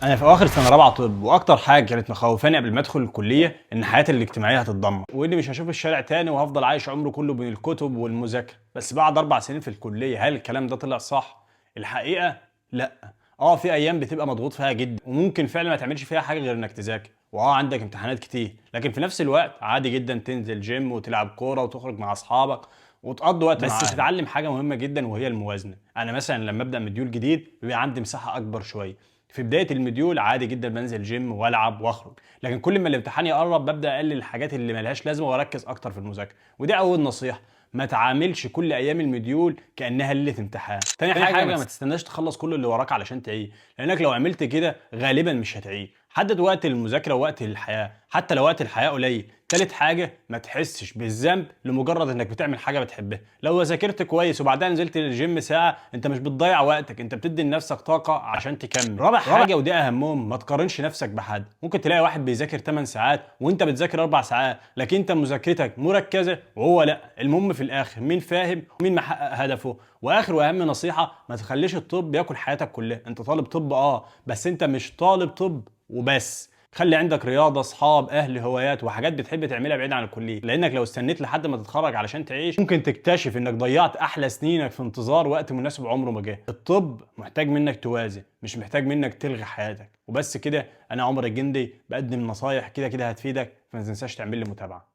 انا في اواخر سنه رابعه طب، واكتر حاجه كانت مخوفاني قبل ما ادخل الكليه ان حياتي الاجتماعيه هتتدمر، واني مش هشوف الشارع تاني، وهفضل عايش عمري كله بين الكتب والمذاكره. بس بعد 4 سنين في الكليه، هل الكلام ده طلع صح؟ الحقيقه لا. في ايام بتبقى مضغوط فيها جدا، وممكن فعلا ما تعملش فيها حاجه غير انك تذاكر، عندك امتحانات كتير، لكن في نفس الوقت عادي جدا تنزل جيم وتلعب كوره وتخرج مع اصحابك وتقضي وقت بس معاهم. تتعلم حاجه مهمه جدا وهي الموازنه. انا مثلا لما ابدا مديول جديد بيبقى عندي مساحه اكبر شويه. في بدايه المديول عادي جدا بنزل جيم والعب واخرج، لكن كل ما الامتحان يقرب ببدا اقلل الحاجات اللي ملهاش لازمه واركز اكتر في المذاكره. ودي اول نصيحه، ما تعاملش كل ايام المديول كانها ليله امتحان. تاني حاجه ما تستناش تخلص كل اللي وراك علشان تعيد، لانك لو عملت كده غالبا مش هتعيد. حدد وقت للمذاكره ووقت للحياه، حتى لو وقت الحياه قليل. تالت حاجه، ما تحسش بالذنب لمجرد انك بتعمل حاجه بتحبها. لو ذاكرت كويس وبعدها نزلت الجيم ساعه، انت مش بتضيع وقتك، انت بتدي لنفسك طاقه عشان تكمل. رابع حاجه ودي اهمهم، ما تقارنش نفسك بحد. ممكن تلاقي واحد بيذاكر 8 ساعات وانت بتذاكر 4 ساعات، لكن انت مذاكرتك مركزه وهو لا. المهم في الاخر مين فاهم ومين محقق هدفه. واخر واهم نصيحه، ما تخليش الطب ياكل حياتك كلها. انت طالب طب بس انت مش طالب طب وبس. خلي عندك رياضه، اصحاب، اهل، هوايات وحاجات بتحب تعملها بعيد عن الكليه، لانك لو استنيت لحد ما تتخرج علشان تعيش ممكن تكتشف انك ضيعت احلى سنينك في انتظار وقت مناسب عمره ما جه. الطب محتاج منك توازن، مش محتاج منك تلغي حياتك. وبس كده. انا عمر الجندي بقدم نصايح كده كده هتفيدك، فما تنساش تعمل لي متابعه.